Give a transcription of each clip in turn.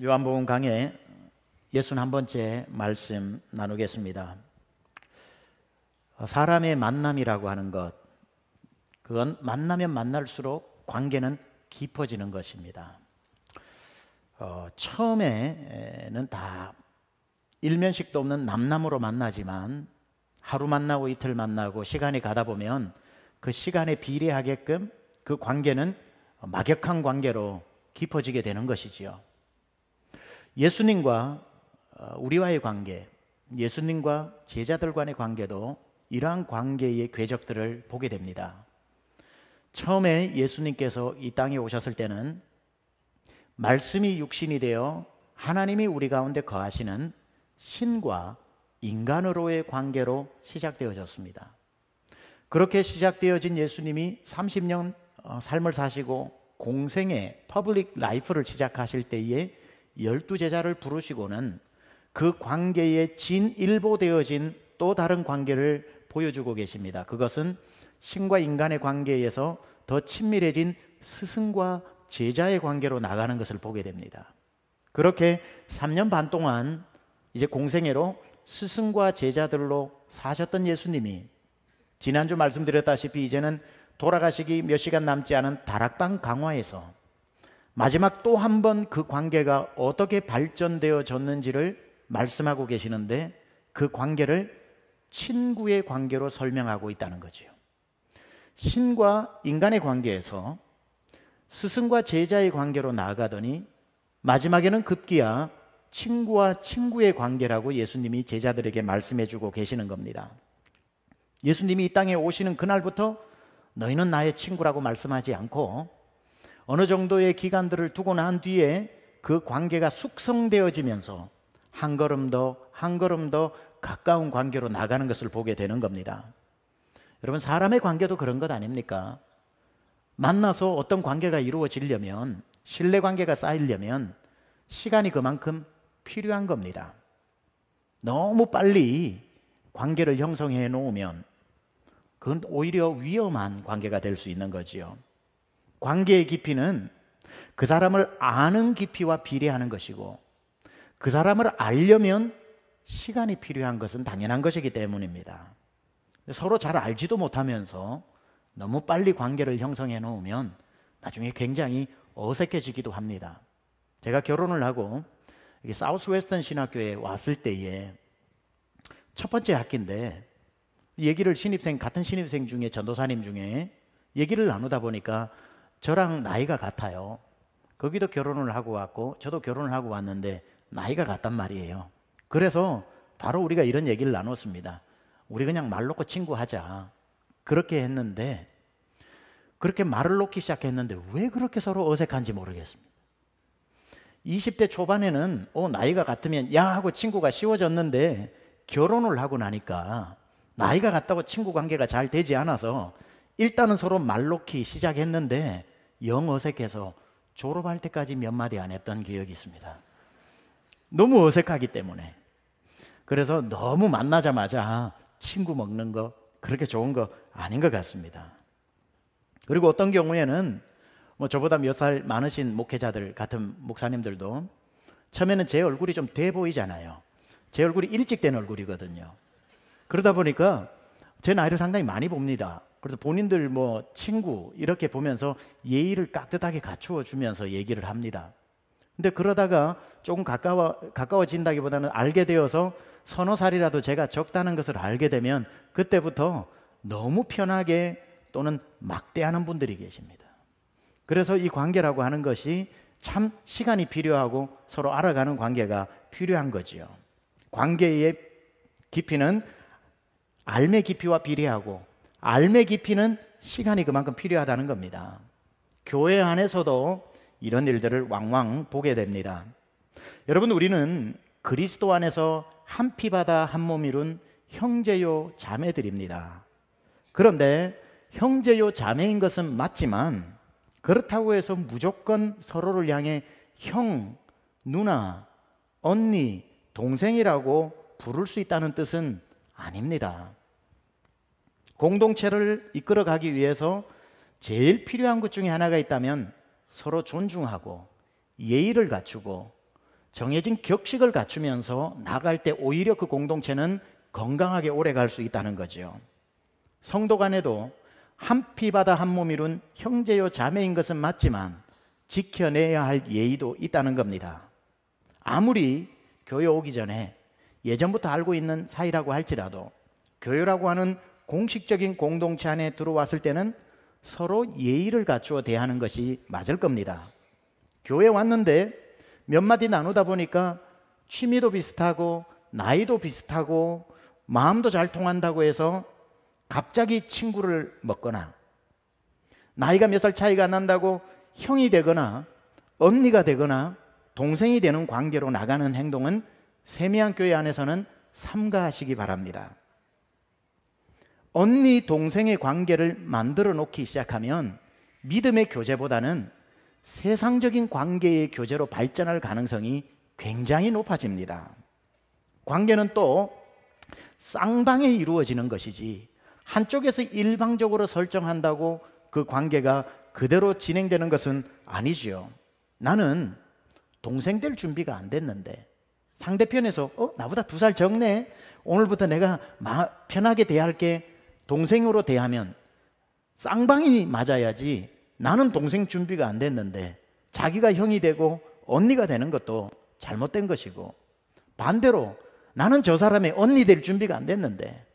요한복음 강해 61번째 말씀 나누겠습니다. 사람의 만남이라고 하는 것, 그건 만나면 만날수록 관계는 깊어지는 것입니다. 처음에는 다 일면식도 없는 남남으로 만나지만 하루 만나고 이틀 만나고 시간이 가다 보면 그 시간에 비례하게끔 그 관계는 막역한 관계로 깊어지게 되는 것이지요. 예수님과 우리와의 관계, 예수님과 제자들 간의 관계도 이러한 관계의 궤적들을 보게 됩니다. 처음에 예수님께서 이 땅에 오셨을 때는 말씀이 육신이 되어 하나님이 우리 가운데 거하시는 신과 인간으로의 관계로 시작되어졌습니다. 그렇게 시작되어진 예수님이 30년 삶을 사시고 공생의 퍼블릭 라이프를 시작하실 때에 12제자를 부르시고는 그 관계에 진일보되어진 또 다른 관계를 보여주고 계십니다. 그것은 신과 인간의 관계에서 더 친밀해진 스승과 제자의 관계로 나가는 것을 보게 됩니다. 그렇게 3년 반 동안 이제 공생애로 스승과 제자들로 사셨던 예수님이 지난주 말씀드렸다시피 이제는 돌아가시기 몇 시간 남지 않은 다락방 강화에서 마지막 또 한 번 그 관계가 어떻게 발전되어졌는지를 말씀하고 계시는데, 그 관계를 친구의 관계로 설명하고 있다는 거지요. 신과 인간의 관계에서 스승과 제자의 관계로 나아가더니 마지막에는 급기야 친구와 친구의 관계라고 예수님이 제자들에게 말씀해 주고 계시는 겁니다. 예수님이 이 땅에 오시는 그날부터 너희는 나의 친구라고 말씀하지 않고 어느 정도의 기간들을 두고 난 뒤에 그 관계가 숙성되어지면서 한 걸음 더 한 걸음 더 가까운 관계로 나가는 것을 보게 되는 겁니다. 여러분, 사람의 관계도 그런 것 아닙니까? 만나서 어떤 관계가 이루어지려면, 신뢰관계가 쌓이려면 시간이 그만큼 필요한 겁니다. 너무 빨리 관계를 형성해 놓으면 그건 오히려 위험한 관계가 될 수 있는 거지요. 관계의 깊이는 그 사람을 아는 깊이와 비례하는 것이고, 그 사람을 알려면 시간이 필요한 것은 당연한 것이기 때문입니다. 서로 잘 알지도 못하면서 너무 빨리 관계를 형성해 놓으면 나중에 굉장히 어색해지기도 합니다. 제가 결혼을 하고 사우스 웨스턴 신학교에 왔을 때에 첫 번째 학기인데 얘기를 같은 신입생 중에 전도사님 중에 얘기를 나누다 보니까 저랑 나이가 같아요. 거기도 결혼을 하고 왔고 저도 결혼을 하고 왔는데 나이가 같단 말이에요. 그래서 바로 우리가 이런 얘기를 나눴습니다. 우리 그냥 말 놓고 친구하자. 그렇게 했는데, 그렇게 말을 놓기 시작했는데 왜 그렇게 서로 어색한지 모르겠습니다. 20대 초반에는 나이가 같으면 야 하고 친구가 쉬워졌는데, 결혼을 하고 나니까 나이가 같다고 친구 관계가 잘 되지 않아서 일단은 서로 말 놓기 시작했는데 영 어색해서 졸업할 때까지 몇 마디 안 했던 기억이 있습니다. 너무 어색하기 때문에. 그래서 너무 만나자마자 친구 먹는 거 그렇게 좋은 거 아닌 것 같습니다. 그리고 어떤 경우에는 저보다 몇 살 많으신 목회자들 같은 목사님들도 처음에는 제 얼굴이 좀 돼 보이잖아요. 제 얼굴이 일찍 된 얼굴이거든요. 그러다 보니까 제 나이를 상당히 많이 봅니다. 그래서 본인들 친구 이렇게 보면서 예의를 깍듯하게 갖추어 주면서 얘기를 합니다. 근데 그러다가 조금 가까워진다기보다는 알게 되어서 서너 살이라도 제가 적다는 것을 알게 되면 그때부터 너무 편하게 또는 막대하는 분들이 계십니다. 그래서 이 관계라고 하는 것이 참 시간이 필요하고 서로 알아가는 관계가 필요한 거지요. 관계의 깊이는 알의 깊이와 비례하고 알의 깊이는 시간이 그만큼 필요하다는 겁니다. 교회 안에서도 이런 일들을 왕왕 보게 됩니다. 여러분, 우리는 그리스도 안에서 한 피바다 한 몸 이룬 형제요 자매들입니다. 그런데 형제요 자매인 것은 맞지만 그렇다고 해서 무조건 서로를 향해 형, 누나, 언니, 동생이라고 부를 수 있다는 뜻은 아닙니다. 공동체를 이끌어가기 위해서 제일 필요한 것 중에 하나가 있다면 서로 존중하고 예의를 갖추고 정해진 격식을 갖추면서 나갈 때 오히려 그 공동체는 건강하게 오래 갈 수 있다는 거죠. 성도 간에도 한 피바다 한 몸 이룬 형제요 자매인 것은 맞지만 지켜내야 할 예의도 있다는 겁니다. 아무리 교회 오기 전에 예전부터 알고 있는 사이라고 할지라도 교회라고 하는 공식적인 공동체 안에 들어왔을 때는 서로 예의를 갖추어 대하는 것이 맞을 겁니다. 교회 왔는데 몇 마디 나누다 보니까 취미도 비슷하고 나이도 비슷하고 마음도 잘 통한다고 해서 갑자기 친구를 먹거나 나이가 몇 살 차이가 안 난다고 형이 되거나 언니가 되거나 동생이 되는 관계로 나가는 행동은 세미한 교회 안에서는 삼가하시기 바랍니다. 언니 동생의 관계를 만들어 놓기 시작하면 믿음의 교제보다는 세상적인 관계의 교제로 발전할 가능성이 굉장히 높아집니다. 관계는 또 쌍방에 이루어지는 것이지 한쪽에서 일방적으로 설정한다고 그 관계가 그대로 진행되는 것은 아니지요. 나는 동생 될 준비가 안 됐는데 상대편에서 나보다 2살 적네, 오늘부터 내가 편하게 대할게, 동생으로 대하면 쌍방이 맞아야지. 나는 동생 준비가 안 됐는데 자기가 형이 되고 언니가 되는 것도 잘못된 것이고, 반대로 나는 저 사람의 언니 될 준비가 안 됐는데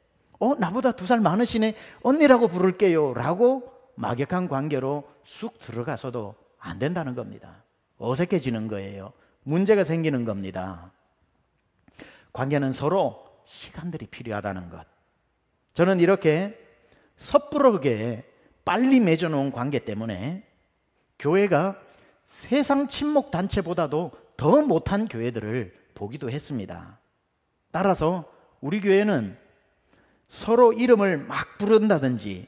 나보다 2살 많으시네, 언니라고 부를게요 라고 막역한 관계로 쑥 들어가서도 안 된다는 겁니다. 어색해지는 거예요. 문제가 생기는 겁니다. 관계는 서로 시간들이 필요하다는 것. 저는 이렇게 섣부르게 빨리 맺어놓은 관계 때문에 교회가 세상 친목 단체보다도 더 못한 교회들을 보기도 했습니다. 따라서 우리 교회는 서로 이름을 막 부른다든지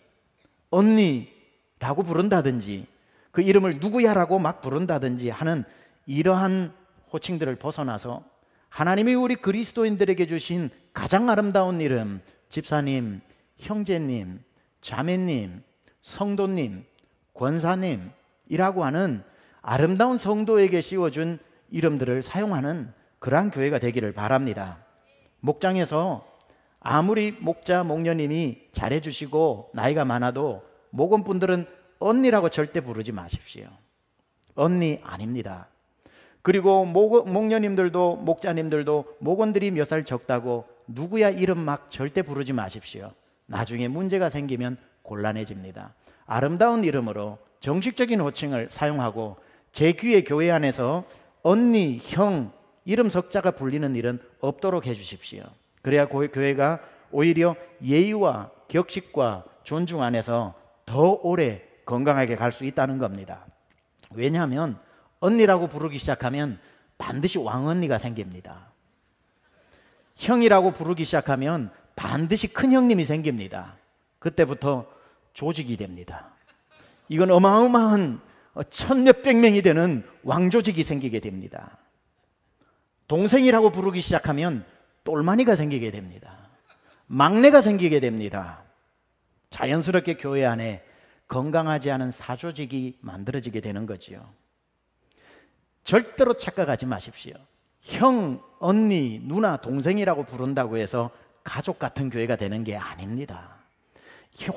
언니라고 부른다든지 그 이름을 누구야라고 막 부른다든지 하는 이러한 호칭들을 벗어나서 하나님이 우리 그리스도인들에게 주신 가장 아름다운 이름, 집사님, 형제님, 자매님, 성도님, 권사님이라고 하는 아름다운 성도에게 씌워준 이름들을 사용하는 그러한 교회가 되기를 바랍니다. 목장에서 아무리 목자, 목녀님이 잘해주시고 나이가 많아도 목원분들은 언니라고 절대 부르지 마십시오. 언니 아닙니다. 그리고 목녀님들도 목자님들도 목원들이 몇 살 적다고 누구야 이름 막 절대 부르지 마십시오. 나중에 문제가 생기면 곤란해집니다. 아름다운 이름으로 정식적인 호칭을 사용하고 제 귀의 교회 안에서 언니, 형 이름 석자가 불리는 일은 없도록 해주십시오. 그래야 교회가 오히려 예의와 격식과 존중 안에서 더 오래 건강하게 갈 수 있다는 겁니다. 왜냐하면 언니라고 부르기 시작하면 반드시 왕언니가 생깁니다. 형이라고 부르기 시작하면 반드시 큰형님이 생깁니다. 그때부터 조직이 됩니다. 이건 어마어마한 천몇백 명이 되는 왕조직이 생기게 됩니다. 동생이라고 부르기 시작하면 똘마니가 생기게 됩니다. 막내가 생기게 됩니다. 자연스럽게 교회 안에 건강하지 않은 사조직이 만들어지게 되는 거지요. 절대로 착각하지 마십시오. 형, 언니, 누나, 동생이라고 부른다고 해서 가족 같은 교회가 되는 게 아닙니다.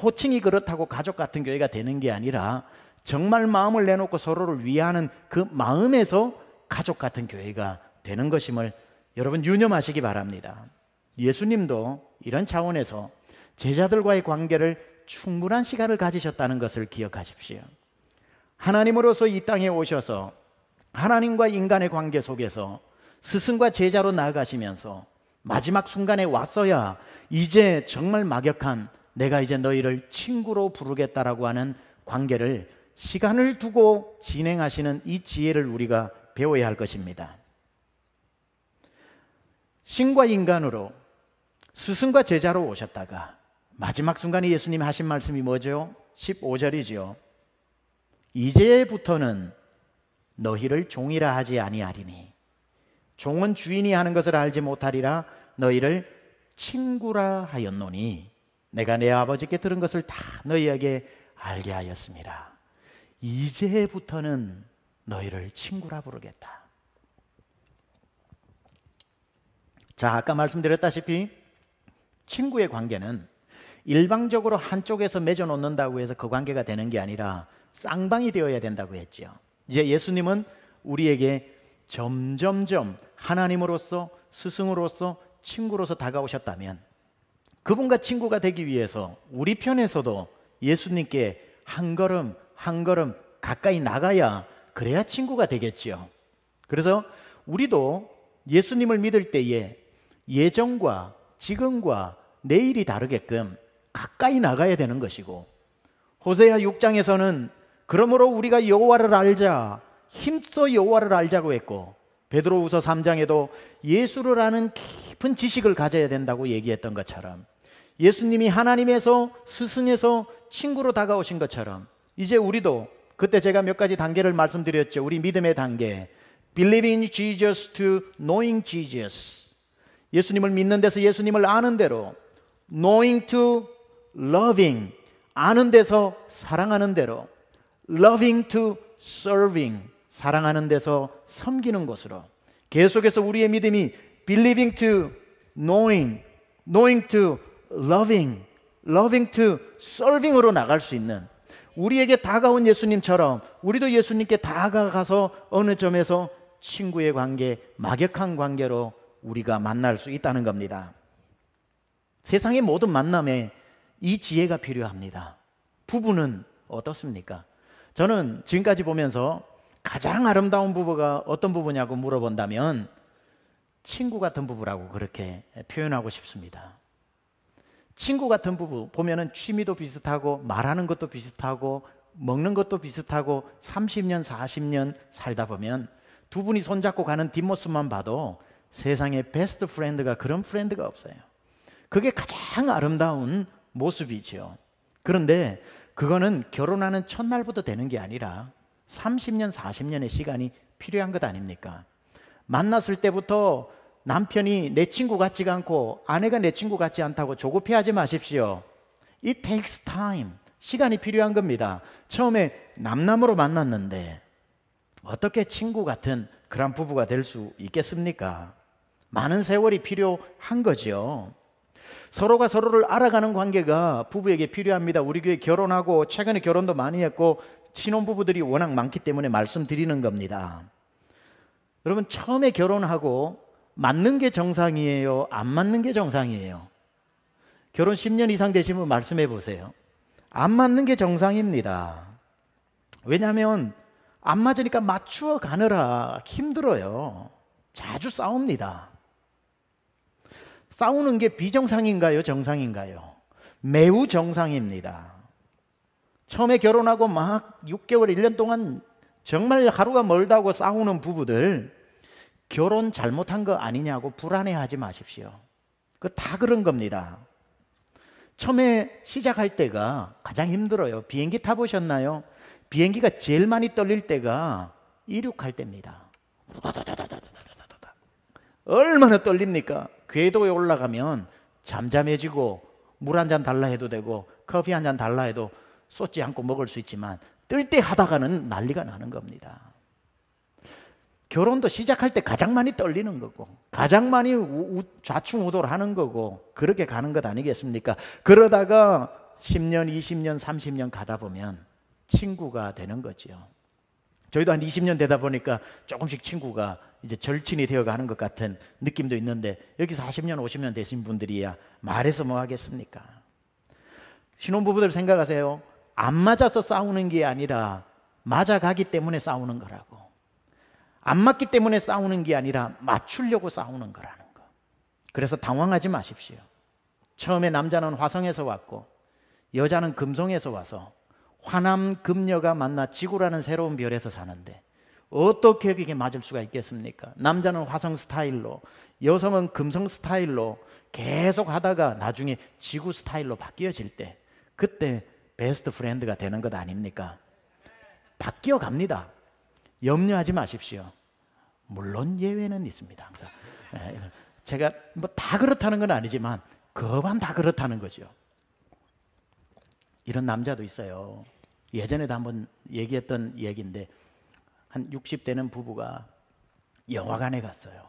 호칭이 그렇다고 가족 같은 교회가 되는 게 아니라 정말 마음을 내놓고 서로를 위하는 그 마음에서 가족 같은 교회가 되는 것임을 여러분 유념하시기 바랍니다. 예수님도 이런 차원에서 제자들과의 관계를 충분한 시간을 가지셨다는 것을 기억하십시오. 하나님으로서 이 땅에 오셔서 하나님과 인간의 관계 속에서 스승과 제자로 나아가시면서 마지막 순간에 왔어야 이제 정말 막역한 내가 이제 너희를 친구로 부르겠다라고 하는 관계를 시간을 두고 진행하시는 이 지혜를 우리가 배워야 할 것입니다. 신과 인간으로 스승과 제자로 오셨다가 마지막 순간에 예수님이 하신 말씀이 뭐죠? 15절이죠. 이제부터는 너희를 종이라 하지 아니하리니 종은 주인이 하는 것을 알지 못하리라 너희를 친구라 하였노니 내가 내 아버지께 들은 것을 다 너희에게 알게 하였습니다. 이제부터는 너희를 친구라 부르겠다. 자, 아까 말씀드렸다시피 친구의 관계는 일방적으로 한쪽에서 맺어놓는다고 해서 그 관계가 되는 게 아니라 쌍방이 되어야 된다고 했죠. 이제 예수님은 우리에게 점점점 하나님으로서, 스승으로서, 친구로서 다가오셨다면 그분과 친구가 되기 위해서 우리 편에서도 예수님께 한 걸음 한 걸음 가까이 나가야 그래야 친구가 되겠지요. 그래서 우리도 예수님을 믿을 때에 예전과 지금과 내일이 다르게끔 가까이 나가야 되는 것이고, 호세아 6장에서는 그러므로 우리가 여호와를 알자, 힘써 여호와를 알자고 했고, 베드로후서 3장에도 예수를 아는 깊은 지식을 가져야 된다고 얘기했던 것처럼, 예수님이 하나님에서 스승에서 친구로 다가오신 것처럼 이제 우리도, 그때 제가 몇 가지 단계를 말씀드렸죠. 우리 믿음의 단계, Believing Jesus to knowing Jesus, 예수님을 믿는 데서 예수님을 아는 대로, Knowing to loving, 아는 데서 사랑하는 대로, Loving to serving, 사랑하는 데서 섬기는 것으로, 계속해서 우리의 믿음이 Believing to knowing, knowing to loving, loving to serving으로 나갈 수 있는, 우리에게 다가온 예수님처럼 우리도 예수님께 다가가서 어느 점에서 친구의 관계, 막역한 관계로 우리가 만날 수 있다는 겁니다. 세상의 모든 만남에 이 지혜가 필요합니다. 부부는 어떻습니까? 저는 지금까지 보면서 가장 아름다운 부부가 어떤 부부냐고 물어본다면 친구 같은 부부라고 그렇게 표현하고 싶습니다. 친구 같은 부부 보면은 취미도 비슷하고 말하는 것도 비슷하고 먹는 것도 비슷하고 30년 40년 살다 보면 두 분이 손잡고 가는 뒷모습만 봐도 세상에 베스트 프렌드가 그런 프렌드가 없어요. 그게 가장 아름다운 모습이죠. 그런데 그거는 결혼하는 첫날부터 되는 게 아니라 30년 40년의 시간이 필요한 것 아닙니까? 만났을 때부터 남편이 내 친구 같지가 않고 아내가 내 친구 같지 않다고 조급해하지 마십시오. It takes time. 시간이 필요한 겁니다. 처음에 남남으로 만났는데 어떻게 친구 같은 그런 부부가 될 수 있겠습니까? 많은 세월이 필요한 거죠. 서로가 서로를 알아가는 관계가 부부에게 필요합니다. 우리 교회 결혼하고 최근에 결혼도 많이 했고 신혼부부들이 워낙 많기 때문에 말씀드리는 겁니다. 여러분, 처음에 결혼하고 맞는 게 정상이에요? 안 맞는 게 정상이에요? 결혼 10년 이상 되신 분 말씀해 보세요. 안 맞는 게 정상입니다. 왜냐하면 안 맞으니까 맞추어 가느라 힘들어요. 자주 싸웁니다. 싸우는 게 비정상인가요? 정상인가요? 매우 정상입니다. 처음에 결혼하고 막 6개월, 1년 동안 정말 하루가 멀다고 싸우는 부부들, 결혼 잘못한 거 아니냐고 불안해하지 마십시오. 그거 다 그런 겁니다. 처음에 시작할 때가 가장 힘들어요. 비행기 타보셨나요? 비행기가 제일 많이 떨릴 때가 이륙할 때입니다. 얼마나 떨립니까? 궤도에 올라가면 잠잠해지고 물 한 잔 달라 해도 되고 커피 한 잔 달라 해도 쏟지 않고 먹을 수 있지만 뜰 때 하다가는 난리가 나는 겁니다. 결혼도 시작할 때 가장 많이 떨리는 거고 가장 많이 좌충우돌 하는 거고 그렇게 가는 것 아니겠습니까? 그러다가 10년, 20년, 30년 가다 보면 친구가 되는 거죠. 저희도 한 20년 되다 보니까 조금씩 친구가 이제 절친이 되어가는 것 같은 느낌도 있는데, 여기 40년, 50년 되신 분들이야 말해서 뭐 하겠습니까? 신혼부부들 생각하세요. 안 맞아서 싸우는 게 아니라 맞아가기 때문에 싸우는 거라고. 안 맞기 때문에 싸우는 게 아니라 맞추려고 싸우는 거라는 거. 그래서 당황하지 마십시오. 처음에 남자는 화성에서 왔고 여자는 금성에서 와서 화남 금녀가 만나 지구라는 새로운 별에서 사는데 어떻게 그게 맞을 수가 있겠습니까? 남자는 화성 스타일로, 여성은 금성 스타일로 계속 하다가 나중에 지구 스타일로 바뀌어질 때 그때 베스트 프렌드가 되는 것 아닙니까? 바뀌어 갑니다. 염려하지 마십시오. 물론 예외는 있습니다. 항상 제가 뭐 다 그렇다는 건 아니지만 거반 다 그렇다는 거죠. 이런 남자도 있어요. 예전에도 한번 얘기했던 얘기인데, 한 60대는 부부가 영화관에 갔어요.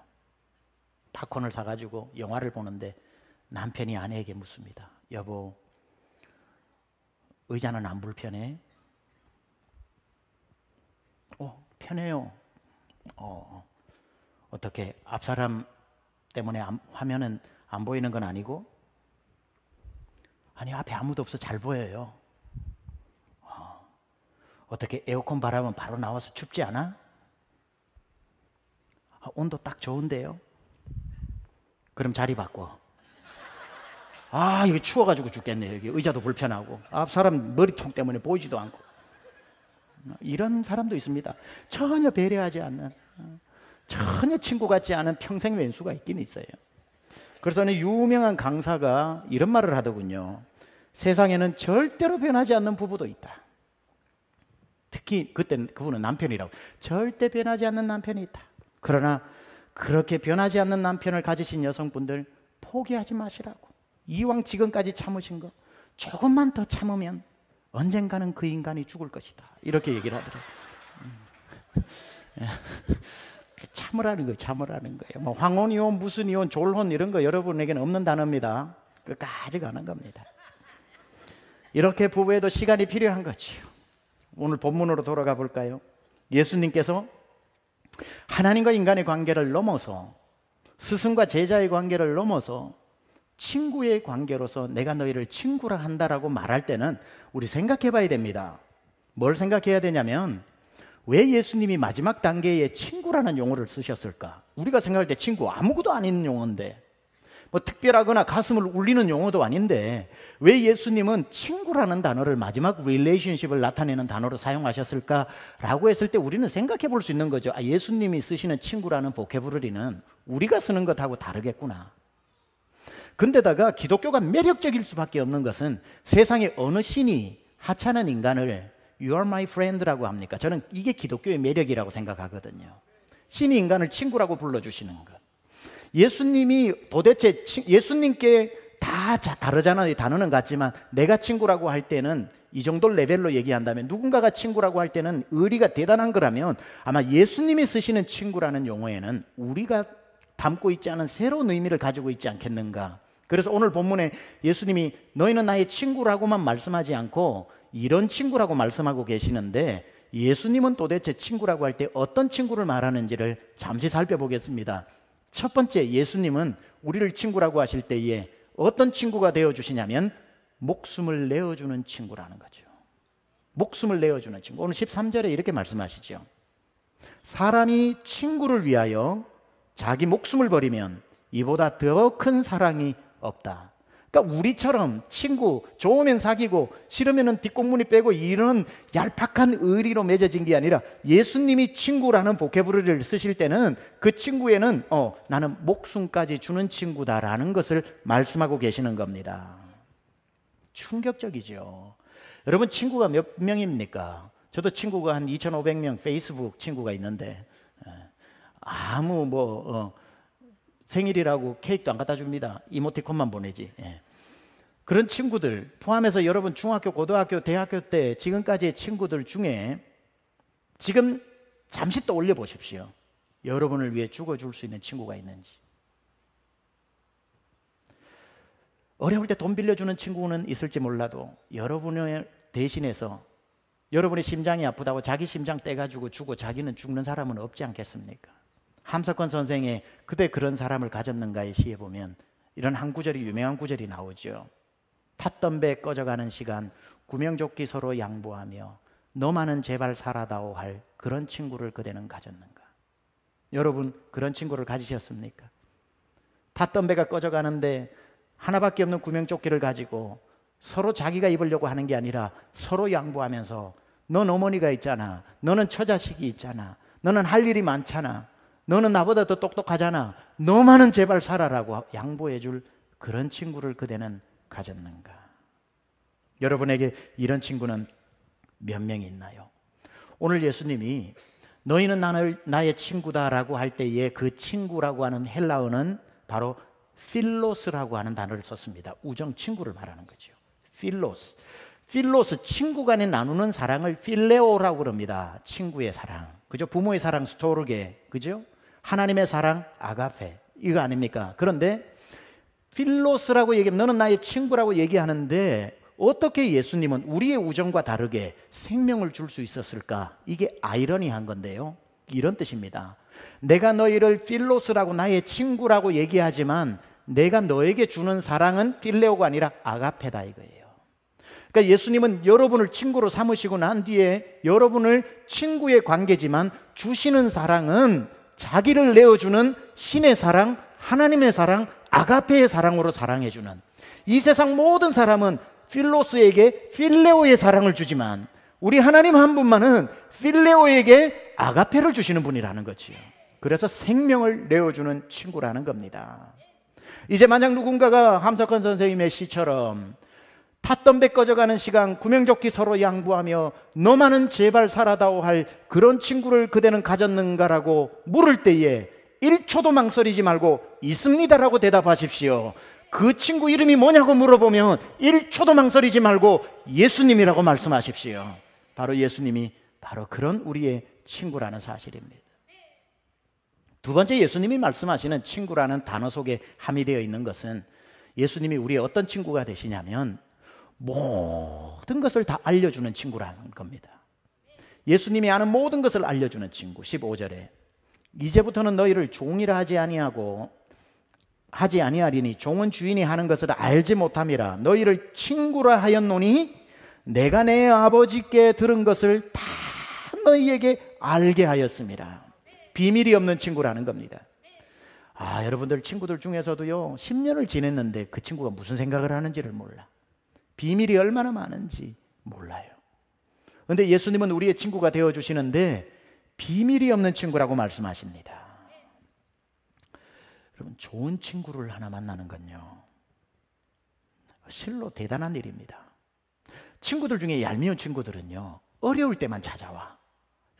팝콘을 사가지고 영화를 보는데 남편이 아내에게 묻습니다. 여보, 의자는 안 불편해? 편해요. 어떻게 앞사람 때문에 화면은 안 보이는 건 아니고? 아니, 앞에 아무도 없어 잘 보여요. 어떻게 에어컨 바람은 바로 나와서 춥지 않아? 온도 딱 좋은데요? 그럼 자리 바꿔. 이거 추워가지고 죽겠네. 여기 의자도 불편하고 앞 사람 머리통 때문에 보이지도 않고. 이런 사람도 있습니다. 전혀 배려하지 않는, 전혀 친구 같지 않은 평생 왼수가 있긴 있어요. 그래서 어느 유명한 강사가 이런 말을 하더군요. 세상에는 절대로 변하지 않는 부부도 있다. 특히 그때 그분은 남편이라고. 절대 변하지 않는 남편이 있다. 그러나 그렇게 변하지 않는 남편을 가지신 여성분들 포기하지 마시라고. 이왕 지금까지 참으신 거 조금만 더 참으면 언젠가는 그 인간이 죽을 것이다. 이렇게 얘기를 하더라고요. 참으라는 거예요. 참으라는 거예요. 뭐 황혼이혼, 무슨 이혼, 졸혼 이런 거 여러분에게는 없는 단어입니다. 끝까지 가는 겁니다. 이렇게 부부에도 시간이 필요한 거지요. 오늘 본문으로 돌아가 볼까요? 예수님께서 하나님과 인간의 관계를 넘어서, 스승과 제자의 관계를 넘어서 친구의 관계로서 내가 너희를 친구라 한다라고 말할 때는 우리 생각해 봐야 됩니다. 뭘 생각해야 되냐면, 왜 예수님이 마지막 단계에 친구라는 용어를 쓰셨을까? 우리가 생각할 때 친구 아무것도 아닌 용어인데, 뭐 특별하거나 가슴을 울리는 용어도 아닌데 왜 예수님은 친구라는 단어를 마지막 relationship을 나타내는 단어로 사용하셨을까라고 했을 때 우리는 생각해 볼 수 있는 거죠. 예수님이 쓰시는 친구라는 보캐브러리는 우리가 쓰는 것하고 다르겠구나. 근데다가 기독교가 매력적일 수밖에 없는 것은 세상의 어느 신이 하찮은 인간을 You are my friend라고 합니까? 저는 이게 기독교의 매력이라고 생각하거든요. 신이 인간을 친구라고 불러주시는 것. 예수님이 도대체 예수님께 다 다르잖아요. 단어는 같지만 내가 친구라고 할 때는 이 정도 레벨로 얘기한다면, 누군가가 친구라고 할 때는 의리가 대단한 거라면 아마 예수님이 쓰시는 친구라는 용어에는 우리가 담고 있지 않은 새로운 의미를 가지고 있지 않겠는가. 그래서 오늘 본문에 예수님이 너희는 나의 친구라고만 말씀하지 않고 이런 친구라고 말씀하고 계시는데, 예수님은 도대체 친구라고 할 때 어떤 친구를 말하는지를 잠시 살펴보겠습니다. 첫 번째, 예수님은 우리를 친구라고 하실 때에 어떤 친구가 되어주시냐면 목숨을 내어주는 친구라는 거죠. 목숨을 내어주는 친구. 오늘 13절에 이렇게 말씀하시죠. 사람이 친구를 위하여 자기 목숨을 버리면 이보다 더 큰 사랑이 없다. 그러니까 우리처럼 친구 좋으면 사귀고 싫으면 뒷공무니 빼고 이런 얄팍한 의리로 맺어진 게 아니라, 예수님이 친구라는 보캐브러리를 쓰실 때는 그 친구에는 나는 목숨까지 주는 친구다라는 것을 말씀하고 계시는 겁니다. 충격적이죠. 여러분, 친구가 몇 명입니까? 저도 친구가 한 2,500명 페이스북 친구가 있는데 생일이라고 케이크도 안 갖다 줍니다. 이모티콘만 보내지. 그런 친구들 포함해서 여러분 중학교, 고등학교, 대학교 때 지금까지의 친구들 중에 지금 잠시 떠올려 보십시오. 여러분을 위해 죽어줄 수 있는 친구가 있는지. 어려울 때 돈 빌려주는 친구는 있을지 몰라도 여러분을 대신해서 여러분의 심장이 아프다고 자기 심장 떼가지고 주고 자기는 죽는 사람은 없지 않겠습니까? 함석헌 선생의 그대 그런 사람을 가졌는가의 시에 보면 이런 한 구절이, 유명한 구절이 나오죠. 탔던 배 꺼져가는 시간 구명조끼 서로 양보하며 너만은 제발 살아다오 할 그런 친구를 그대는 가졌는가? 여러분, 그런 친구를 가지셨습니까? 탔던 배가 꺼져가는데 하나밖에 없는 구명조끼를 가지고 서로 자기가 입으려고 하는 게 아니라 서로 양보하면서, 넌 어머니가 있잖아, 너는 처자식이 있잖아, 너는 할 일이 많잖아, 너는 나보다 더 똑똑하잖아, 너만은 제발 살아라고 양보해 줄 그런 친구를 그대는 가졌는가? 여러분에게 이런 친구는 몇 명이 있나요? 오늘 예수님이 너희는 나의 친구다라고 할 때에 그 친구라고 하는 헬라어는 바로 필로스라고 하는 단어를 썼습니다. 우정, 친구를 말하는 거죠. 필로스, 친구 간에 나누는 사랑을 필레오라고 그럽니다. 친구의 사랑, 그죠? 부모의 사랑 스토르게, 그죠? 하나님의 사랑 아가페, 이거 아닙니까? 그런데 필로스라고 얘기하면 너는 나의 친구라고 얘기하는데 어떻게 예수님은 우리의 우정과 다르게 생명을 줄 수 있었을까? 이게 아이러니한 건데요. 이런 뜻입니다. 내가 너희를 필로스라고 나의 친구라고 얘기하지만 내가 너에게 주는 사랑은 필레오가 아니라 아가페다 이거예요. 그러니까 예수님은 여러분을 친구로 삼으시고 난 뒤에 여러분을 친구의 관계지만 주시는 사랑은 자기를 내어주는 신의 사랑, 하나님의 사랑, 아가페의 사랑으로 사랑해주는, 이 세상 모든 사람은 필로스에게 필레오의 사랑을 주지만 우리 하나님 한 분만은 필레오에게 아가페를 주시는 분이라는 거지요. 그래서 생명을 내어주는 친구라는 겁니다. 이제 만약 누군가가 함석헌 선생님의 시처럼 탔던 배 꺼져가는 시간 구명조끼 서로 양보하며 너만은 제발 살아다오 할 그런 친구를 그대는 가졌는가라고 물을 때에 1초도 망설이지 말고 있습니다라고 대답하십시오. 그 친구 이름이 뭐냐고 물어보면 1초도 망설이지 말고 예수님이라고 말씀하십시오. 바로 예수님이 바로 그런 우리의 친구라는 사실입니다. 두 번째, 예수님이 말씀하시는 친구라는 단어 속에 함의되어 있는 것은 예수님이 우리의 어떤 친구가 되시냐면 모든 것을 다 알려주는 친구라는 겁니다. 예수님이 아는 모든 것을 알려주는 친구. 15절에 이제부터는 너희를 종이라 하지 아니하리니 종은 주인이 하는 것을 알지 못함이라. 너희를 친구라 하였노니 내가 내 아버지께 들은 것을 다 너희에게 알게 하였습니다. 비밀이 없는 친구라는 겁니다. 여러분들 친구들 중에서도요 10년을 지냈는데 그 친구가 무슨 생각을 하는지를 몰라. 비밀이 얼마나 많은지 몰라요. 그런데 예수님은 우리의 친구가 되어주시는데 비밀이 없는 친구라고 말씀하십니다. 여러분, 좋은 친구를 하나 만나는 건요 실로 대단한 일입니다. 친구들 중에 얄미운 친구들은요 어려울 때만 찾아와.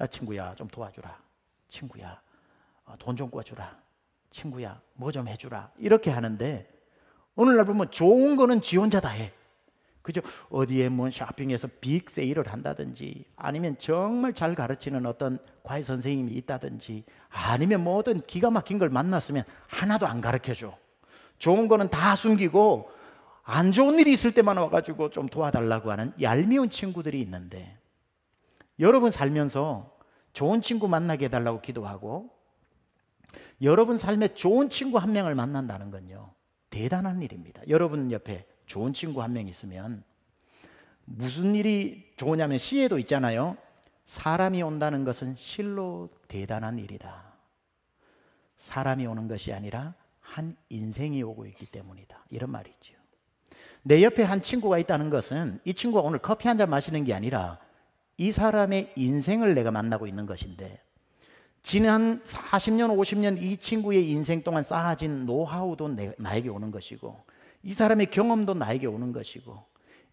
야 친구야 좀 도와주라. 친구야 돈 좀 꿔주라. 친구야 뭐 좀 해주라. 이렇게 하는데 오늘날 보면 좋은 거는 지 혼자 다 해. 그죠? 어디에 뭐 쇼핑에서 빅 세일을 한다든지 아니면 정말 잘 가르치는 어떤 과외 선생님이 있다든지 아니면 뭐 어떤 기가 막힌 걸 만났으면 하나도 안 가르쳐줘. 좋은 거는 다 숨기고 안 좋은 일이 있을 때만 와가지고 좀 도와달라고 하는 얄미운 친구들이 있는데, 여러분 살면서 좋은 친구 만나게 해달라고 기도하고 여러분 삶에 좋은 친구 한 명을 만난다는 건요 대단한 일입니다. 여러분 옆에 좋은 친구 한 명 있으면 무슨 일이 좋으냐면 시에도 있잖아요. 사람이 온다는 것은 실로 대단한 일이다. 사람이 오는 것이 아니라 한 인생이 오고 있기 때문이다. 이런 말이죠. 내 옆에 한 친구가 있다는 것은 이 친구가 오늘 커피 한 잔 마시는 게 아니라 이 사람의 인생을 내가 만나고 있는 것인데, 지난 40년, 50년 이 친구의 인생 동안 쌓아진 노하우도 나에게 오는 것이고, 이 사람의 경험도 나에게 오는 것이고,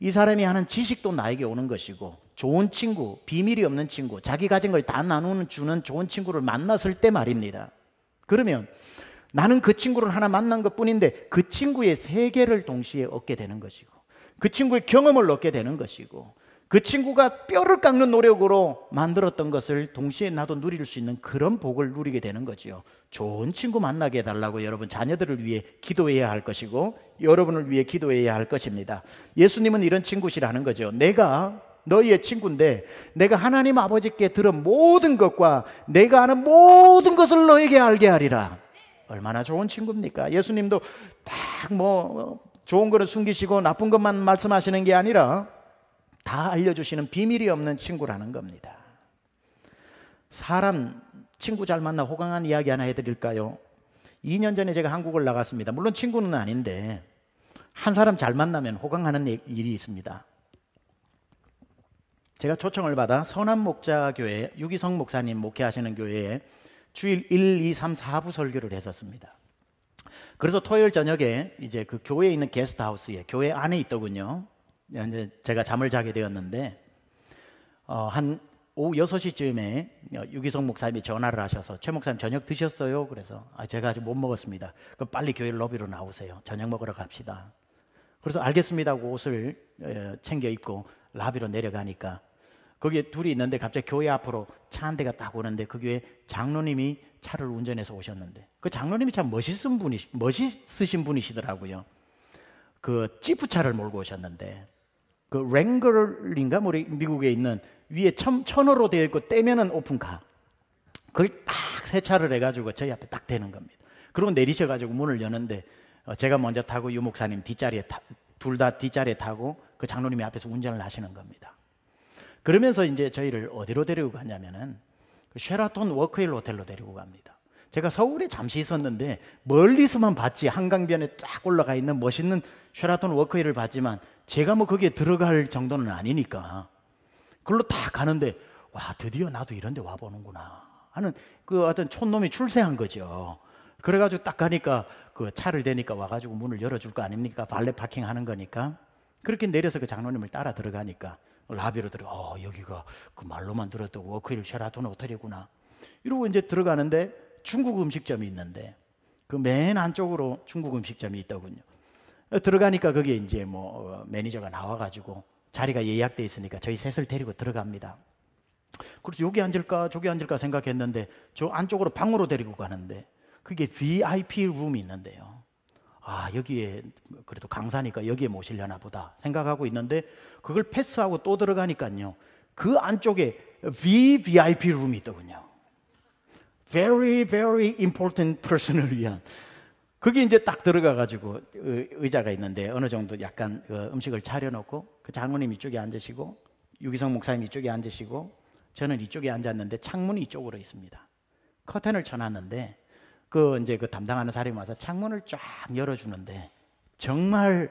이 사람이 하는 지식도 나에게 오는 것이고, 좋은 친구, 비밀이 없는 친구, 자기 가진 걸 다 나누는 주는 좋은 친구를 만났을 때 말입니다. 그러면 나는 그 친구를 하나 만난 것뿐인데 그 친구의 세계를 동시에 얻게 되는 것이고, 그 친구의 경험을 얻게 되는 것이고, 그 친구가 뼈를 깎는 노력으로 만들었던 것을 동시에 나도 누릴 수 있는 그런 복을 누리게 되는 거지요. 좋은 친구 만나게 해달라고 여러분 자녀들을 위해 기도해야 할 것이고 여러분을 위해 기도해야 할 것입니다. 예수님은 이런 친구시라는 거죠. 내가 너희의 친구인데 내가 하나님 아버지께 들은 모든 것과 내가 아는 모든 것을 너에게 알게 하리라. 얼마나 좋은 친구입니까? 예수님도 딱 뭐 좋은 거는 숨기시고 나쁜 것만 말씀하시는 게 아니라 다 알려주시는 비밀이 없는 친구라는 겁니다. 사람 친구 잘 만나 호강한 이야기 하나 해드릴까요? 2년 전에 제가 한국을 나갔습니다. 물론 친구는 아닌데 한 사람 잘 만나면 호강하는 일이 있습니다. 제가 초청을 받아 선한목자교회 유기성 목사님 목회하시는 교회에 주일 1, 2, 3, 4부 설교를 했었습니다. 그래서 토요일 저녁에 이제 그 교회에 있는 게스트하우스에 교회 안에 있더군요. 이제 제가 잠을 자게 되었는데 한 오후 6시쯤에 유기성 목사님이 전화를 하셔서 최 목사님 저녁 드셨어요? 그래서 제가 아직 못 먹었습니다. 그럼 빨리 교회 로비로 나오세요. 저녁 먹으러 갑시다. 그래서 알겠습니다 하고 옷을 챙겨 입고 라비로 내려가니까 거기에 둘이 있는데 갑자기 교회 앞으로 차 한 대가 딱 오는데 그 교회 장로님이 차를 운전해서 오셨는데 그 장로님이 참 멋있으신 분이시더라고요. 그 지프차를 몰고 오셨는데 그 랭글인가 미국에 있는 위에 천으로 되어 있고 떼면은 오픈카 그걸 딱 세차를 해가지고 저희 앞에 딱 대는 겁니다. 그리고 내리셔가지고 문을 여는데 제가 먼저 타고 유 목사님 뒷자리에 둘 다 뒷자리에 타고 그 장로님이 앞에서 운전을 하시는 겁니다. 그러면서 이제 저희를 어디로 데리고 가냐면은 그 쉐라톤 워크힐 호텔로 데리고 갑니다. 제가 서울에 잠시 있었는데 멀리서만 봤지 한강변에 쫙 올라가 있는 멋있는 쉐라톤 워크힐을 봤지만 제가 뭐 거기에 들어갈 정도는 아니니까 그걸로 딱 가는데 와 드디어 나도 이런 데 와보는구나 하는 그 어떤 촌놈이 출세한 거죠. 그래가지고 딱 가니까 그 차를 대니까 와가지고 문을 열어줄 거 아닙니까? 발레 파킹 하는 거니까. 그렇게 내려서 그 장로님을 따라 들어가니까 라비로 여기가 그 말로만 들었던 워크힐 쉐라톤 호텔이구나 이러고 이제 들어가는데 중국 음식점이 있는데 그 맨 안쪽으로 중국 음식점이 있더군요. 들어가니까 거기에 이제 뭐 매니저가 나와가지고 자리가 예약돼 있으니까 저희 셋을 데리고 들어갑니다. 그래서 여기 앉을까 저기 앉을까 생각했는데 저 안쪽으로 방으로 데리고 가는데 그게 VIP 룸이 있는데요. 아 여기에 그래도 강사니까 여기에 모시려나 보다 생각하고 있는데 그걸 패스하고 또 들어가니까요 그 안쪽에 VVIP 룸이 있더군요. Very very important person을 위한. 그게 이제 딱 들어가가지고 의자가 있는데 어느 정도 약간 음식을 차려놓고 그 장로님 이쪽에 앉으시고 유기성 목사님 이쪽에 앉으시고 저는 이쪽에 앉았는데 창문이 이쪽으로 있습니다. 커튼을 쳐놨는데 이제 그 담당하는 사람이 와서 창문을 쫙 열어주는데 정말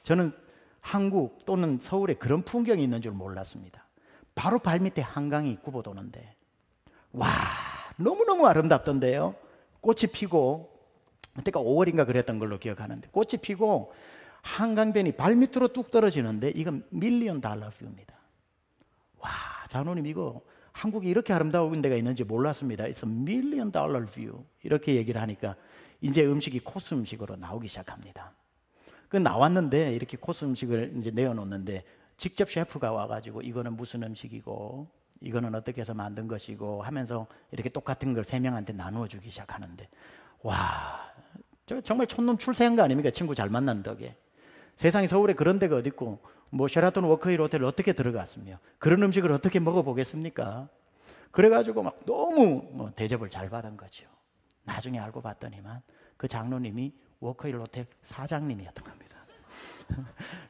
저는 한국 또는 서울에 그런 풍경이 있는 줄 몰랐습니다. 바로 발밑에 한강이 굽어도는데 와 너무너무 아름답던데요. 꽃이 피고 그때가 5월인가 그랬던 걸로 기억하는데 꽃이 피고 한강변이 발밑으로 뚝 떨어지는데 이건 $1,000,000 뷰입니다. 와 장로님 이거 한국에 이렇게 아름다운 데가 있는지 몰랐습니다. It's $1,000,000 view. 이렇게 얘기를 하니까 이제 음식이 코스 음식으로 나오기 시작합니다. 그 나왔는데 이렇게 코스 음식을 이제 내어놓는데 직접 셰프가 와가지고 이거는 무슨 음식이고 이거는 어떻게 해서 만든 것이고 하면서 이렇게 똑같은 걸 3명한테 나누어 주기 시작하는데 와, 저 정말 촌놈 출세한 거 아닙니까? 친구 잘 만난 덕에. 세상에 서울에 그런 데가 어디 있고 뭐 쉐라톤 워크힐 호텔 어떻게 들어갔으며 그런 음식을 어떻게 먹어보겠습니까? 그래가지고 막 너무 대접을 잘 받은 거죠. 나중에 알고 봤더니만 그 장로님이 워크힐 호텔 사장님이었던 겁니다.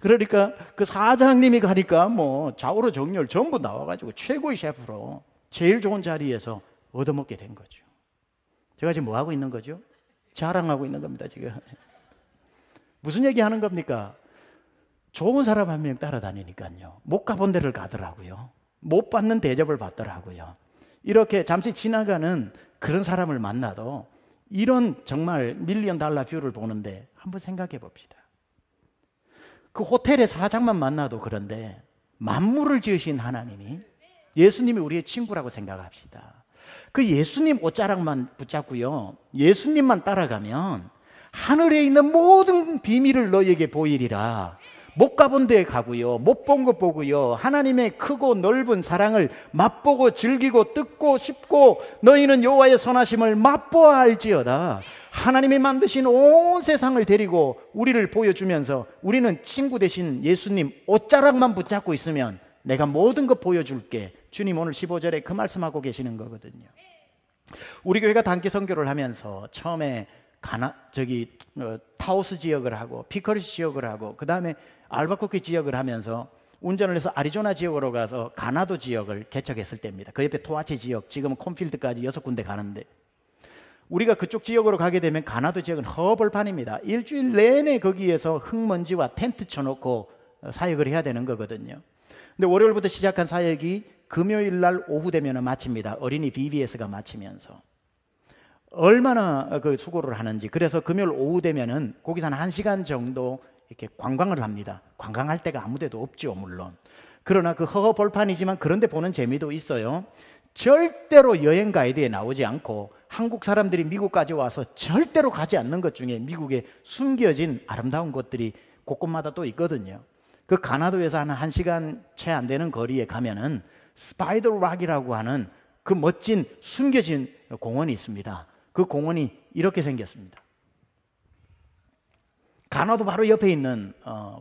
그러니까 그 사장님이 가니까 뭐 좌우로 정렬 전부 나와가지고 최고의 셰프로 제일 좋은 자리에서 얻어먹게 된 거죠. 제가 지금 뭐 하고 있는 거죠? 자랑하고 있는 겁니다 지금. 무슨 얘기 하는 겁니까? 좋은 사람 한 명 따라다니니까요 못 가본 데를 가더라고요. 못 받는 대접을 받더라고요. 이렇게 잠시 지나가는 그런 사람을 만나도 이런 정말 $1,000,000 뷰를 보는데 한번 생각해 봅시다. 그 호텔의 사장만 만나도 그런데 만물을 지으신 하나님이 예수님이 우리의 친구라고 생각합시다. 그 예수님 옷자락만 붙잡고요 예수님만 따라가면 하늘에 있는 모든 비밀을 너희에게 보이리라. 못 가본 데에 가고요 못 본 것 보고요 하나님의 크고 넓은 사랑을 맛보고 즐기고 뜯고 씹고 너희는 여호와의 선하심을 맛보아 알지어다. 하나님이 만드신 온 세상을 데리고 우리를 보여주면서 우리는 친구 대신 예수님 옷자락만 붙잡고 있으면 내가 모든 것 보여줄게. 주님 오늘 15절에 그 말씀하고 계시는 거거든요. 우리 교회가 단기 선교를 하면서 처음에 타우스 지역을 하고 피커리스 지역을 하고 그 다음에 알바코키 지역을 하면서 운전을 해서 아리조나 지역으로 가서 가나도 지역을 개척했을 때입니다. 그 옆에 토아치 지역, 지금은 콘필드까지 6군데 가는데 우리가 그쪽 지역으로 가게 되면 가나도 지역은 허벌판입니다. 일주일 내내 거기에서 흙먼지와 텐트 쳐놓고 사역을 해야 되는 거거든요. 근데 월요일부터 시작한 사역이 금요일 날 오후 되면 마칩니다. 어린이 BBS가 마치면서 얼마나 그 수고를 하는지. 그래서 금요일 오후 되면은 거기서 한 1시간 정도 이렇게 관광을 합니다. 관광할 데가 아무 데도 없죠 물론. 그러나 그 허허벌판이지만 그런 데 보는 재미도 있어요. 절대로 여행 가이드에 나오지 않고 한국 사람들이 미국까지 와서 절대로 가지 않는 것 중에 미국에 숨겨진 아름다운 곳들이 곳곳마다 또 있거든요. 그 가나도에서 한 1시간 채 안 되는 거리에 가면은 스파이더 락이라고 하는 그 멋진 숨겨진 공원이 있습니다. 그 공원이 이렇게 생겼습니다. 가나도 바로 옆에 있는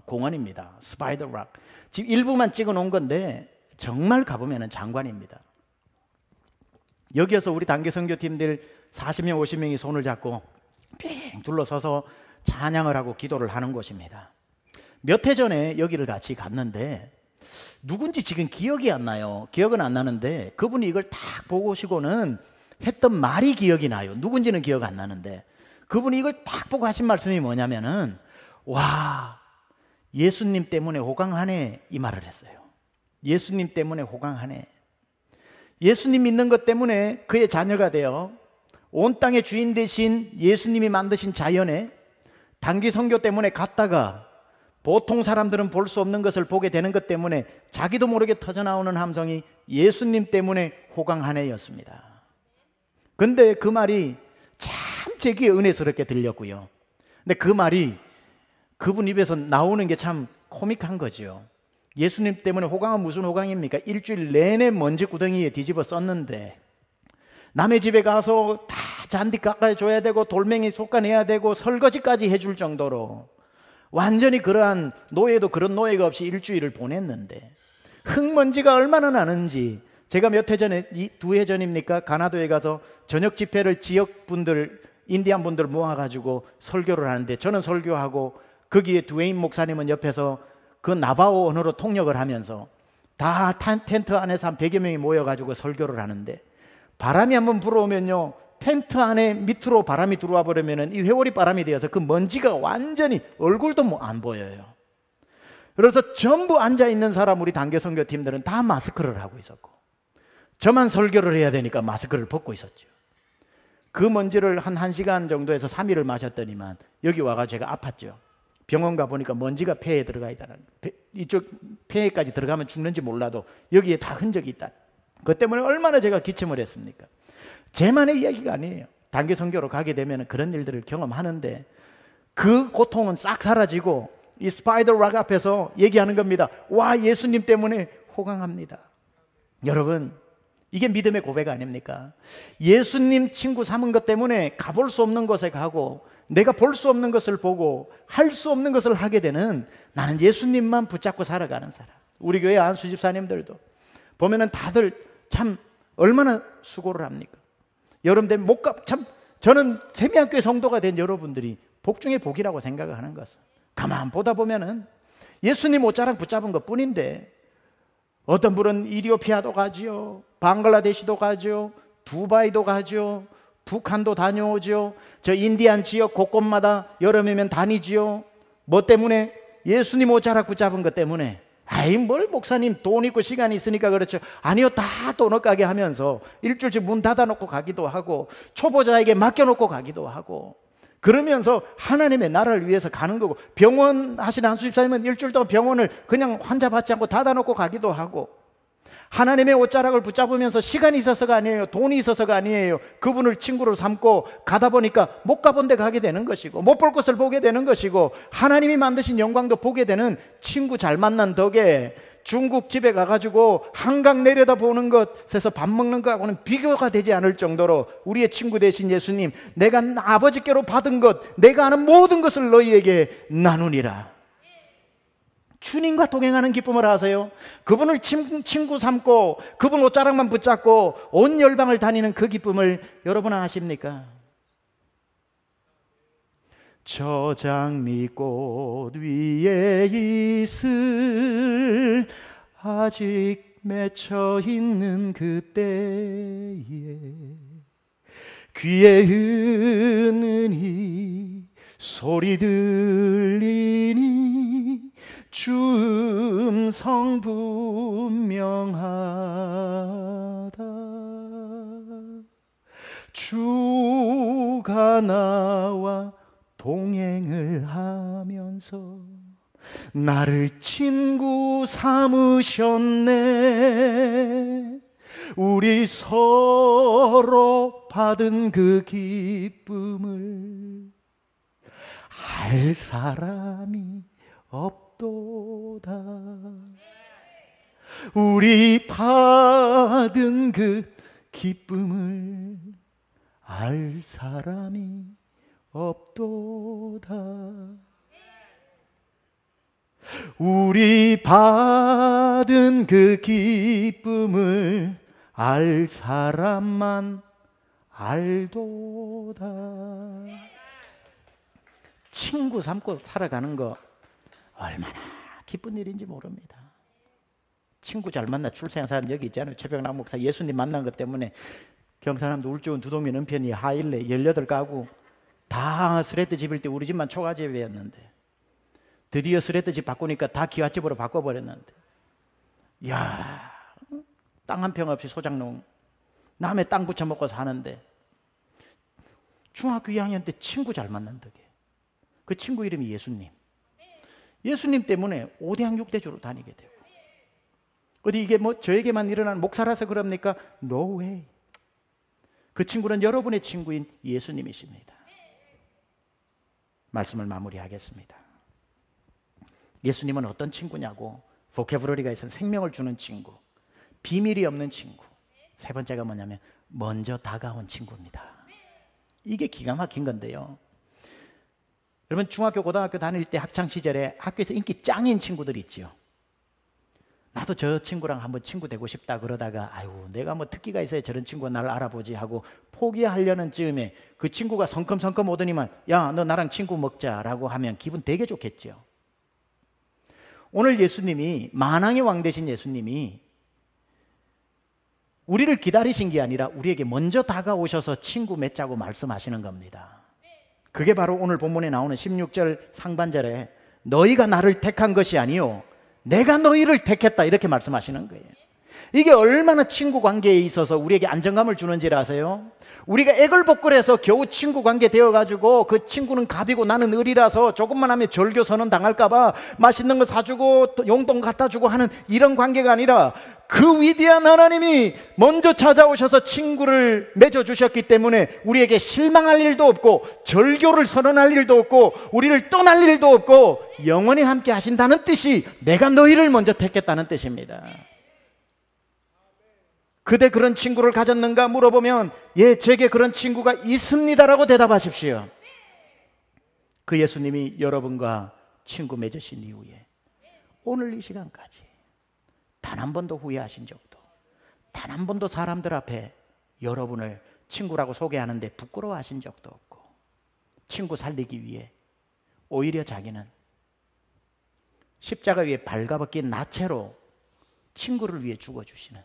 공원입니다. 스파이더 락. 지금 일부만 찍어 놓은 건데 정말 가보면 장관입니다. 여기에서 우리 단기 선교팀들 40명 50명이 손을 잡고 빙 둘러서서 찬양을 하고 기도를 하는 곳입니다. 몇 해 전에 여기를 같이 갔는데 누군지 지금 기억이 안 나요. 기억은 안 나는데 그분이 이걸 딱 보고시고는 했던 말이 기억이 나요. 누군지는 기억 안 나는데 그분이 이걸 딱 보고 하신 말씀이 뭐냐면은 와, 예수님 때문에 호강하네, 이 말을 했어요. 예수님 때문에 호강하네. 예수님 믿는 것 때문에 그의 자녀가 되어 온 땅의 주인 되신 예수님이 만드신 자연에 단기 선교 때문에 갔다가 보통 사람들은 볼 수 없는 것을 보게 되는 것 때문에 자기도 모르게 터져나오는 함성이 예수님 때문에 호강하네였습니다. 근데 그 말이 참 제 귀에 은혜스럽게 들렸고요. 근데 그 말이 그분 입에서 나오는 게 참 코믹한 거죠. 예수님 때문에 호강은 무슨 호강입니까? 일주일 내내 먼지 구덩이에 뒤집어 썼는데 남의 집에 가서 다 잔디 깎아줘야 되고 돌멩이 솎아내야 되고 설거지까지 해줄 정도로 완전히 그러한 노예도 그런 노예가 없이 일주일을 보냈는데 흙먼지가 얼마나 나는지 제가 몇 해 전에, 2해 전입니까? 가나도에 가서 저녁 집회를 지역 분들, 인디안 분들 모아가지고 설교를 하는데 저는 설교하고 거기에 두웨인 목사님은 옆에서 그 나바오 언어로 통역을 하면서 다 텐트 안에서 한 100여 명이 모여가지고 설교를 하는데 바람이 한번 불어오면요 텐트 안에 밑으로 바람이 들어와 버리면 이 회오리 바람이 되어서 그 먼지가 완전히 얼굴도 안 보여요. 그래서 전부 앉아있는 사람 우리 단계 선교팀들은 다 마스크를 하고 있었고 저만 설교를 해야 되니까 마스크를 벗고 있었죠. 그 먼지를 한 1시간 정도에서 3일을 마셨더니만 여기 와가지고 제가 아팠죠. 병원 가보니까 먼지가 폐에 들어가 있다는, 이쪽 폐에까지 들어가면 죽는지 몰라도 여기에 다 흔적이 있다. 그것 때문에 얼마나 제가 기침을 했습니까? 제만의 이야기가 아니에요. 단기 선교로 가게 되면 그런 일들을 경험하는데 그 고통은 싹 사라지고 이 스파이더 락 앞에서 얘기하는 겁니다. 와, 예수님 때문에 호강합니다. 여러분, 이게 믿음의 고백 아닙니까? 예수님 친구 삼은 것 때문에 가볼 수 없는 곳에 가고 내가 볼 수 없는 것을 보고 할 수 없는 것을 하게 되는 나는 예수님만 붙잡고 살아가는 사람. 우리 교회 안수 집사님들도 보면은 다들 참 얼마나 수고를 합니까? 여러분들 참 저는 세미한교회 성도가 된 여러분들이 복 중에 복이라고 생각을 하는 것은 가만 보다 보면은 예수님 옷자락 붙잡은 것 뿐인데 어떤 분은 이디오피아도 가지요, 방글라데시도 가지요, 두바이도 가지요, 북한도 다녀오죠. 저 인디안 지역 곳곳마다 여름이면 다니지요. 뭐 때문에? 예수님 옷자락 붙잡은 것 때문에. 아이 뭘 목사님 돈 있고 시간이 있으니까 그렇죠. 아니요, 다 도넛 가게 하면서 일주일씩 문 닫아놓고 가기도 하고 초보자에게 맡겨놓고 가기도 하고 그러면서 하나님의 나라를 위해서 가는 거고 병원 하시는 한수 집사님은 일주일 동안 병원을 그냥 환자 받지 않고 닫아놓고 가기도 하고 하나님의 옷자락을 붙잡으면서 시간이 있어서가 아니에요. 돈이 있어서가 아니에요. 그분을 친구로 삼고 가다 보니까 못 가본 데 가게 되는 것이고 못 볼 것을 보게 되는 것이고 하나님이 만드신 영광도 보게 되는 친구 잘 만난 덕에 중국 집에 가가지고 한강 내려다 보는 것에서 밥 먹는 거하고는 비교가 되지 않을 정도로 우리의 친구 되신 예수님, 내가 아버지께로 받은 것, 내가 아는 모든 것을 너희에게 나누니라. 주님과 동행하는 기쁨을 아세요? 그분을 친구 삼고 그분 옷자락만 붙잡고 온 열방을 다니는 그 기쁨을 여러분 아십니까? 저 장미꽃 위에 있을 아직 맺혀 있는 그때에 귀에 은은히 소리 들리니 주 음성 분명하다. 주가 나와 동행을 하면서 나를 친구 삼으셨네. 우리 서로 받은 그 기쁨을 할 사람이 없도다. 우리 받은 그 기쁨을 알 사람이 없도다. 우리 받은 그 기쁨을 알 사람만 알도다. 친구 삼고 살아가는 거 얼마나 기쁜 일인지 모릅니다. 친구 잘 만나 출세한 사람 여기 있잖아요. 최병남 목사 예수님 만난 것 때문에 경상남도 울주군 두동면 은편이 하일레 18가구 다 스레트 집일 때 우리 집만 초가집이었는데 드디어 스레트 집 바꾸니까 다 기와집으로 바꿔버렸는데, 이야, 땅 한 평 없이 소장농 남의 땅 붙여먹고 사는데 중학교 2학년 때 친구 잘 만난 덕에 그 친구 이름이 예수님. 예수님 때문에 5대학 6대주로 다니게 되고, 어디 이게 뭐 저에게만 일어나는 목사라서 그럽니까? No way. 그 친구는 여러분의 친구인 예수님이십니다. 말씀을 마무리하겠습니다. 예수님은 어떤 친구냐고, 보케브러리가 있어서 생명을 주는 친구, 비밀이 없는 친구. 세 번째가 뭐냐면 먼저 다가온 친구입니다. 이게 기가 막힌 건데요. 여러분 중학교 고등학교 다닐 때 학창시절에 학교에서 인기 짱인 친구들이 있지요. 나도 저 친구랑 한번 친구 되고 싶다 그러다가 아이고 내가 뭐 특기가 있어야 저런 친구가 나를 알아보지 하고 포기하려는 즈음에 그 친구가 성큼성큼 오더니만 야 너 나랑 친구 먹자라고 하면 기분 되게 좋겠죠. 오늘 예수님이, 만왕의 왕 되신 예수님이 우리를 기다리신 게 아니라 우리에게 먼저 다가오셔서 친구 맺자고 말씀하시는 겁니다. 그게 바로 오늘 본문에 나오는 16절 상반절에 너희가 나를 택한 것이 아니요 내가 너희를 택했다 이렇게 말씀하시는 거예요. 이게 얼마나 친구 관계에 있어서 우리에게 안정감을 주는지를 아세요? 우리가 애걸복걸해서 겨우 친구 관계 되어가지고 그 친구는 갑이고 나는 을이라서 조금만 하면 절교 선언 당할까봐 맛있는 거 사주고 용돈 갖다 주고 하는 이런 관계가 아니라 그 위대한 하나님이 먼저 찾아오셔서 친구를 맺어주셨기 때문에 우리에게 실망할 일도 없고 절교를 선언할 일도 없고 우리를 떠날 일도 없고 영원히 함께 하신다는 뜻이 내가 너희를 먼저 택했다는 뜻입니다. 그대 그런 친구를 가졌는가 물어보면 예, 제게 그런 친구가 있습니다라고 대답하십시오. 그 예수님이 여러분과 친구 맺으신 이후에 오늘 이 시간까지 단 한 번도 후회하신 적도, 단 한 번도 사람들 앞에 여러분을 친구라고 소개하는데 부끄러워하신 적도 없고, 친구 살리기 위해 오히려 자기는 십자가 위에 발가벗긴 나체로 친구를 위해 죽어주시는,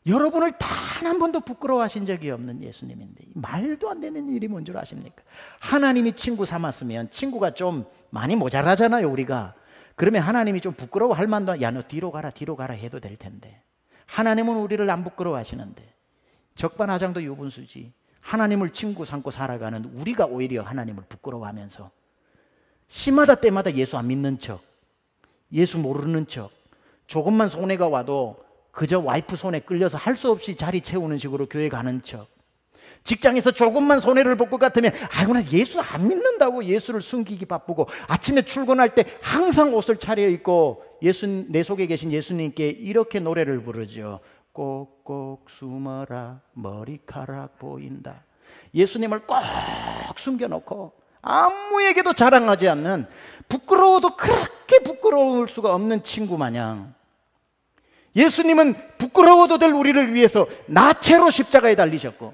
여러분을 단 한 번도 부끄러워하신 적이 없는 예수님인데 말도 안 되는 일이 뭔 줄 아십니까? 하나님이 친구 삼았으면 친구가 좀 많이 모자라잖아요 우리가. 그러면 하나님이 좀 부끄러워할 만도, 야 너 뒤로 가라 뒤로 가라 해도 될 텐데 하나님은 우리를 안 부끄러워하시는데 적반하장도 유분수지. 하나님을 친구 삼고 살아가는 우리가 오히려 하나님을 부끄러워하면서 시마다 때마다 예수 안 믿는 척, 예수 모르는 척, 조금만 손해가 와도 그저 와이프 손에 끌려서 할 수 없이 자리 채우는 식으로 교회 가는 척, 직장에서 조금만 손해를 볼 것 같으면 아이고 나 예수 안 믿는다고 예수를 숨기기 바쁘고 아침에 출근할 때 항상 옷을 차려입고 예수, 내 속에 계신 예수님께 이렇게 노래를 부르죠. 꼭꼭 숨어라 머리카락 보인다. 예수님을 꼭 숨겨놓고 아무에게도 자랑하지 않는, 부끄러워도 그렇게 부끄러울 수가 없는 친구 마냥 예수님은 부끄러워도 될 우리를 위해서 나체로 십자가에 달리셨고,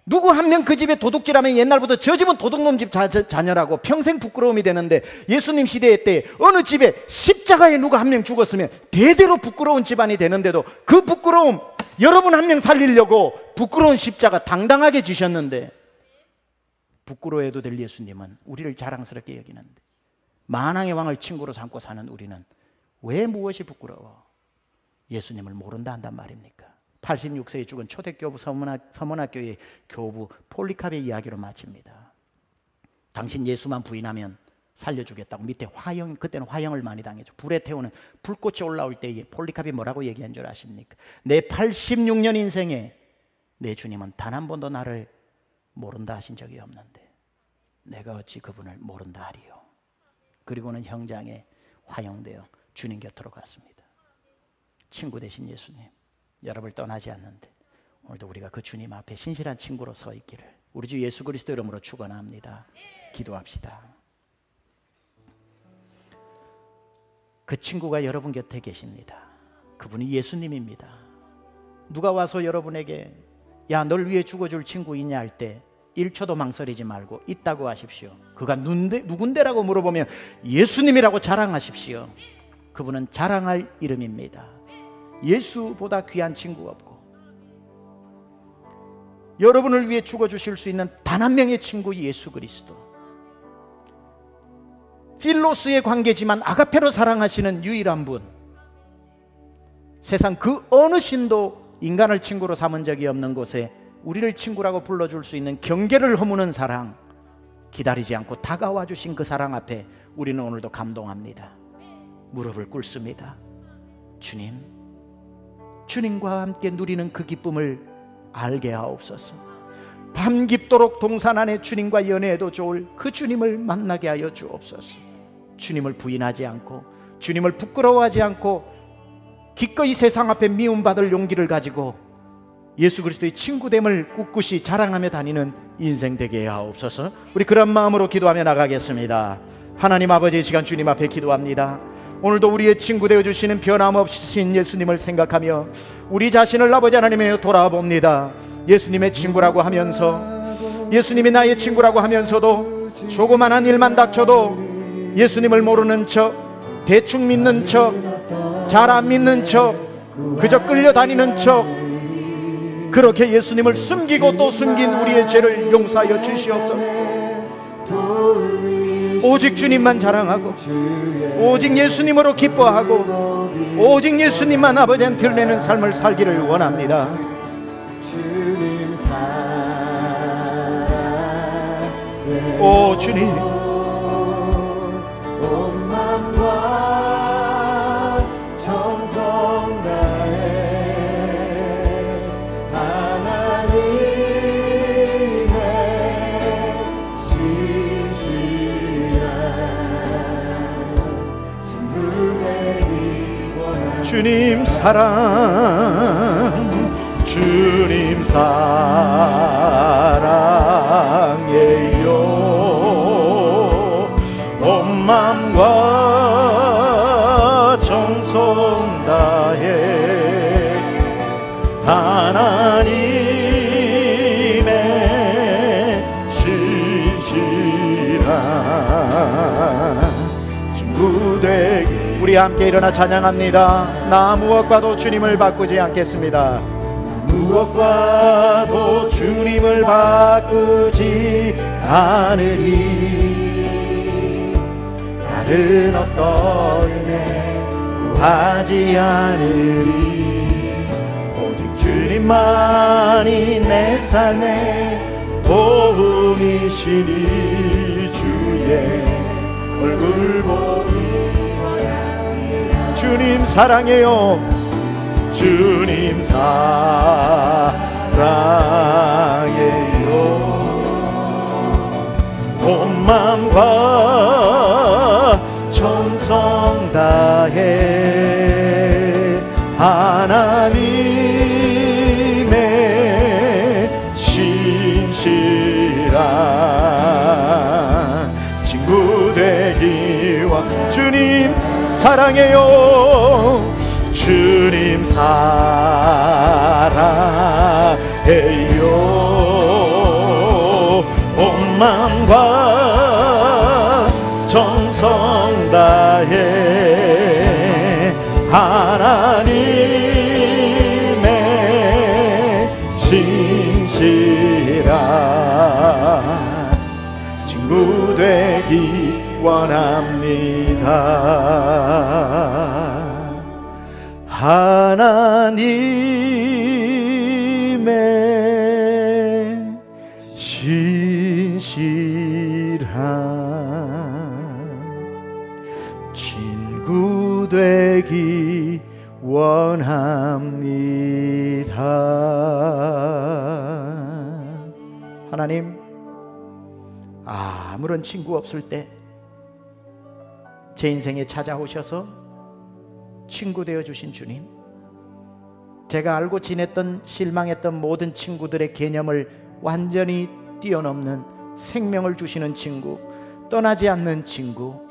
누구 한 명 그 집에 도둑질하면 옛날부터 저 집은 도둑놈 집 자녀라고 평생 부끄러움이 되는데 예수님 시대 때 어느 집에 십자가에 누가 한 명 죽었으면 대대로 부끄러운 집안이 되는데도 그 부끄러움 여러분 한 명 살리려고 부끄러운 십자가 당당하게 지셨는데, 부끄러워해도 될 예수님은 우리를 자랑스럽게 여기는데 만왕의 왕을 친구로 삼고 사는 우리는 왜 무엇이 부끄러워? 예수님을 모른다 한단 말입니까? 86세에 죽은 초대교부 서문학교의 교부 폴리캅의 이야기로 마칩니다. 당신 예수만 부인하면 살려주겠다고 밑에 화형, 그때는 화형을 많이 당했죠. 불에 태우는 불꽃이 올라올 때 폴리캅이 뭐라고 얘기한 줄 아십니까? 내 86년 인생에 내 주님은 단 한 번도 나를 모른다 하신 적이 없는데 내가 어찌 그분을 모른다 하리요. 그리고는 형장에 화형되어 주님 곁으로 갔습니다. 친구 되신 예수님, 여러분을 떠나지 않는데 오늘도 우리가 그 주님 앞에 신실한 친구로 서 있기를 우리 주 예수 그리스도 이름으로 축원합니다. 기도합시다. 그 친구가 여러분 곁에 계십니다. 그분이 예수님입니다. 누가 와서 여러분에게 야, 널 위해 죽어줄 친구 있냐 할 때 1초도 망설이지 말고 있다고 하십시오. 그가 누군데라고 물어보면 예수님이라고 자랑하십시오. 그분은 자랑할 이름입니다. 예수보다 귀한 친구가 없고 여러분을 위해 죽어주실 수 있는 단 한 명의 친구 예수 그리스도, 필로스의 관계지만 아가페로 사랑하시는 유일한 분, 세상 그 어느 신도 인간을 친구로 삼은 적이 없는 곳에 우리를 친구라고 불러줄 수 있는 경계를 허무는 사랑, 기다리지 않고 다가와 주신 그 사랑 앞에 우리는 오늘도 감동합니다. 무릎을 꿇습니다. 주님, 주님과 함께 누리는 그 기쁨을 알게 하옵소서. 밤 깊도록 동산 안에 주님과 연애해도 좋을 그 주님을 만나게 하여 주옵소서. 주님을 부인하지 않고 주님을 부끄러워하지 않고 기꺼이 세상 앞에 미움받을 용기를 가지고 예수 그리스도의 친구됨을 꿋꿋이 자랑하며 다니는 인생 되게 하옵소서. 우리 그런 마음으로 기도하며 나가겠습니다. 하나님 아버지, 이 시간 주님 앞에 기도합니다. 오늘도 우리의 친구 되어주시는 변함없으신 예수님을 생각하며 우리 자신을 아버지 하나님에 돌아봅니다. 예수님의 친구라고 하면서, 예수님이 나의 친구라고 하면서도 조그만한 일만 닥쳐도 예수님을 모르는 척, 대충 믿는 척, 잘 안 믿는 척, 그저 끌려다니는 척, 그렇게 예수님을 숨기고 또 숨긴 우리의 죄를 용서하여 주시옵소서. 오직 주님만 자랑하고 오직 예수님으로 기뻐하고 오직 예수님만 아버지한테 드러내는 삶을 살기를 원합니다. 오 주님, 주님 사랑, 주님 사랑해요. 온 맘과 정성 다해 하나님의 신실한 친구 되기. 우리 함께 일어나 찬양합니다. 나 무엇과도 주님을 바꾸지 않겠습니다. 무엇과도 주님을 바꾸지 않으리. 다른 어떤 은혜 구하지 않으리. 오직 주님만이 내 삶의 도움이시니 주의 얼굴 보니 주님 사랑해요. 주님 사랑해요. 온 맘과 정성 다해 하나님의 신실한 친구 되기와. 주님 사랑해요. 주님 사랑해요. 온 맘과 정성 다해 하나님의 신실한 친구 되기 원합니다. 하나님의 신실한 친구 되기 원합니다. 하나님, 아무런 친구 없을 때 제 인생에 찾아오셔서 친구 되어주신 주님, 제가 알고 지냈던 실망했던 모든 친구들의 개념을 완전히 뛰어넘는 생명을 주시는 친구, 떠나지 않는 친구,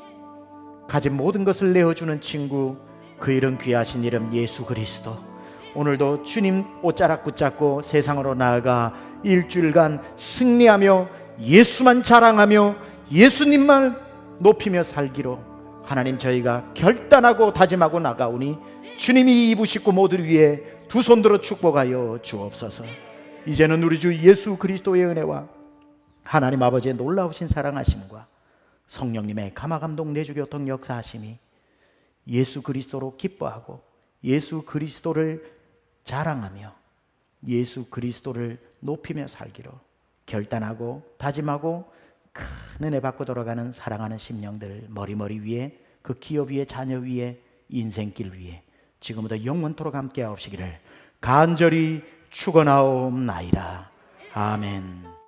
가진 모든 것을 내어주는 친구, 그 이름 귀하신 이름 예수 그리스도. 오늘도 주님 옷자락 붙잡고 세상으로 나아가 일주일간 승리하며 예수만 자랑하며 예수님만 높이며 살기로 하나님 저희가 결단하고 다짐하고 나가오니 주님이 입으시고 모두를 위해 두 손 들어 축복하여 주옵소서. 이제는 우리 주 예수 그리스도의 은혜와 하나님 아버지의 놀라우신 사랑하심과 성령님의 감화감동 내주교통 역사하심이 예수 그리스도로 기뻐하고 예수 그리스도를 자랑하며 예수 그리스도를 높이며 살기로 결단하고 다짐하고 큰 은혜 받고 돌아가는 사랑하는 심령들 머리머리 위에 그 기업 위에 자녀 위에 인생길 위에 지금부터 영원토록 함께 하옵시기를 간절히 축원하옵나이다. 아멘.